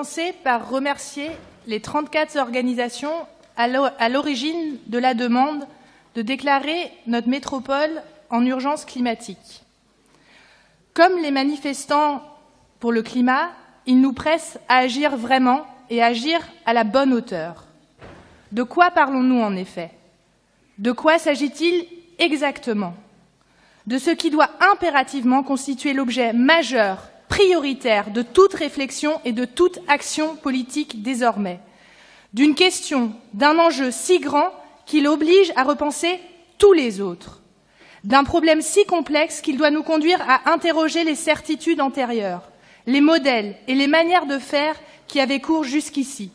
commencer par remercier les 34 organisations à l'origine de la demande de déclarer notre métropole en urgence climatique. Comme les manifestants pour le climat, ils nous pressent à agir vraiment et à agir à la bonne hauteur. De quoi parlons-nous en effet? De quoi s'agit-il exactement? De ce qui doit impérativement constituer l'objet majeur, prioritaire de toute réflexion et de toute action politique désormais. D'une question, d'un enjeu si grand qu'il oblige à repenser tous les autres. D'un problème si complexe qu'il doit nous conduire à interroger les certitudes antérieures, les modèles et les manières de faire qui avaient cours jusqu'ici.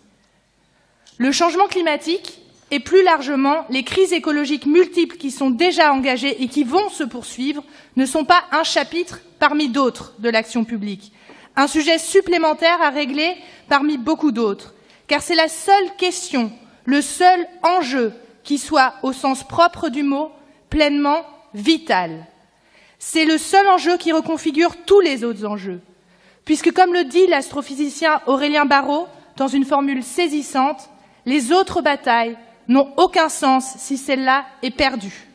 Le changement climatique et plus largement les crises écologiques multiples qui sont déjà engagées et qui vont se poursuivre ne sont pas un chapitre parmi d'autres de l'action publique, un sujet supplémentaire à régler parmi beaucoup d'autres, car c'est la seule question, le seul enjeu qui soit, au sens propre du mot, pleinement vital. C'est le seul enjeu qui reconfigure tous les autres enjeux, puisque, comme le dit l'astrophysicien Aurélien Barraud, dans une formule saisissante, les autres batailles n'ont aucun sens si celle-là est perdue.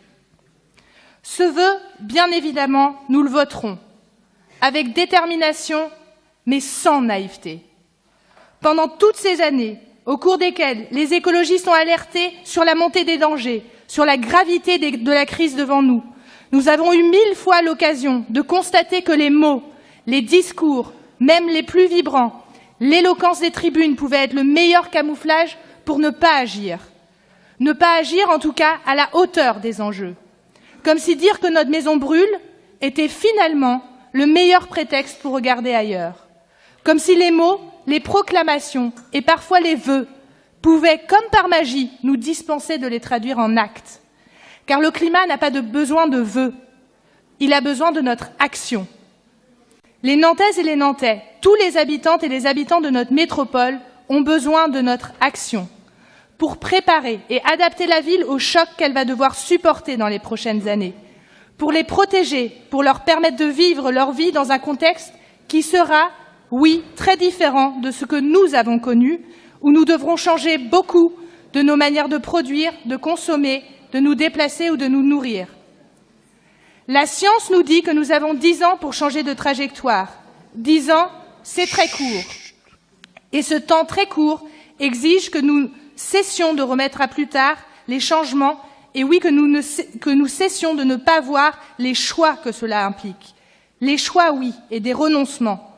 Ce vœu, bien évidemment, nous le voterons, avec détermination, mais sans naïveté. Pendant toutes ces années, au cours desquelles les écologistes ont alerté sur la montée des dangers, sur la gravité de la crise devant nous, nous avons eu 1000 fois l'occasion de constater que les mots, les discours, même les plus vibrants, l'éloquence des tribunes pouvait être le meilleur camouflage pour ne pas agir. Ne pas agir, en tout cas, à la hauteur des enjeux. Comme si dire que notre maison brûle était finalement le meilleur prétexte pour regarder ailleurs. Comme si les mots, les proclamations et parfois les vœux pouvaient, comme par magie, nous dispenser de les traduire en actes. Car le climat n'a pas besoin de vœux, il a besoin de notre action. Les Nantaises et les Nantais, tous les habitantes et les habitants de notre métropole ont besoin de notre action pour préparer et adapter la ville au choc qu'elle va devoir supporter dans les prochaines années, pour les protéger, pour leur permettre de vivre leur vie dans un contexte qui sera, oui, très différent de ce que nous avons connu, où nous devrons changer beaucoup de nos manières de produire, de consommer, de nous déplacer ou de nous nourrir. La science nous dit que nous avons 10 ans pour changer de trajectoire. 10 ans, c'est très court. Et ce temps très court exige que nous cessions de remettre à plus tard les changements et oui, que nous cessions de ne pas voir les choix que cela implique. Les choix, oui, et des renoncements.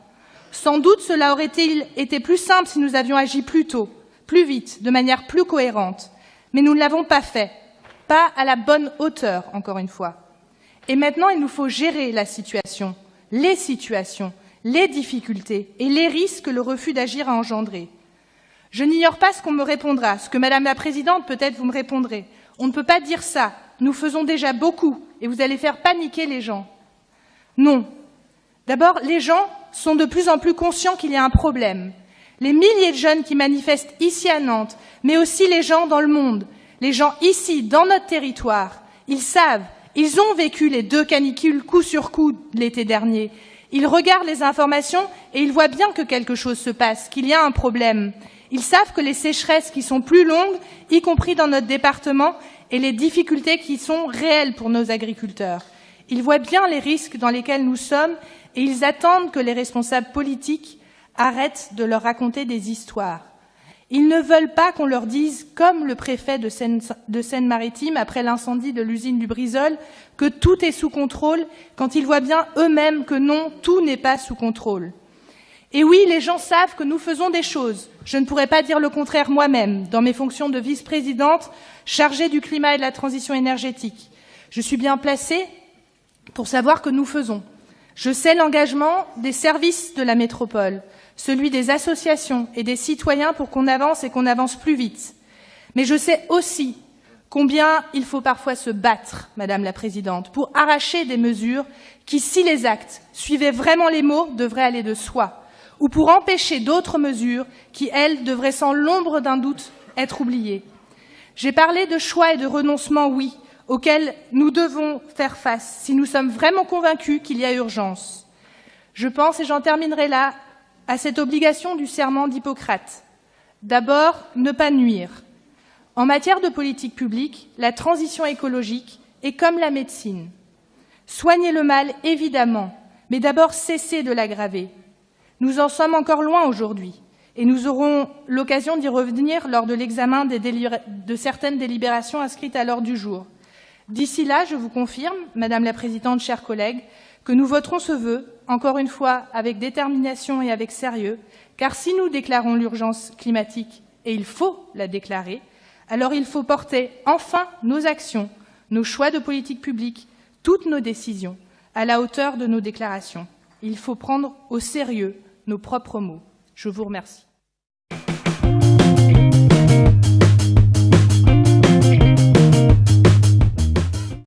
Sans doute cela aurait-il été plus simple si nous avions agi plus tôt, plus vite, de manière plus cohérente. Mais nous ne l'avons pas fait. Pas à la bonne hauteur, encore une fois. Et maintenant, il nous faut gérer la situation, les difficultés et les risques que le refus d'agir a engendrés. Je n'ignore pas ce qu'on me répondra, ce que Madame la Présidente, peut-être vous me répondrez. On ne peut pas dire ça, nous faisons déjà beaucoup et vous allez faire paniquer les gens. Non. D'abord, les gens sont de plus en plus conscients qu'il y a un problème. Les milliers de jeunes qui manifestent ici à Nantes, mais aussi les gens dans le monde, les gens ici, dans notre territoire, ils savent, ils ont vécu les 2 canicules coup sur coup l'été dernier. Ils regardent les informations et ils voient bien que quelque chose se passe, qu'il y a un problème. Ils savent que les sécheresses qui sont plus longues, y compris dans notre département, et les difficultés qui sont réelles pour nos agriculteurs. Ils voient bien les risques dans lesquels nous sommes et ils attendent que les responsables politiques arrêtent de leur raconter des histoires. Ils ne veulent pas qu'on leur dise, comme le préfet de Seine-Maritime après l'incendie de l'usine du Brisol, que tout est sous contrôle, quand ils voient bien eux-mêmes que non, tout n'est pas sous contrôle. Et oui, les gens savent que nous faisons des choses. Je ne pourrais pas dire le contraire moi-même, dans mes fonctions de vice-présidente chargée du climat et de la transition énergétique. Je suis bien placée pour savoir que nous faisons. Je sais l'engagement des services de la métropole, celui des associations et des citoyens pour qu'on avance et qu'on avance plus vite. Mais je sais aussi combien il faut parfois se battre, Madame la Présidente, pour arracher des mesures qui, si les actes suivaient vraiment les mots, devraient aller de soi, ou pour empêcher d'autres mesures qui, elles, devraient sans l'ombre d'un doute être oubliées. J'ai parlé de choix et de renoncement, oui, auxquels nous devons faire face si nous sommes vraiment convaincus qu'il y a urgence. Je pense, et j'en terminerai là, à cette obligation du serment d'Hippocrate. D'abord, ne pas nuire. En matière de politique publique, la transition écologique est comme la médecine. Soigner le mal, évidemment, mais d'abord cesser de l'aggraver. Nous en sommes encore loin aujourd'hui, et nous aurons l'occasion d'y revenir lors de l'examen de certaines délibérations inscrites à l'ordre du jour. D'ici là, je vous confirme, Madame la Présidente, chers collègues, que nous voterons ce vœu, encore une fois, avec détermination et avec sérieux, car si nous déclarons l'urgence climatique, et il faut la déclarer, alors il faut porter enfin nos actions, nos choix de politique publique, toutes nos décisions, à la hauteur de nos déclarations. Il faut prendre au sérieux nos propres mots. Je vous remercie.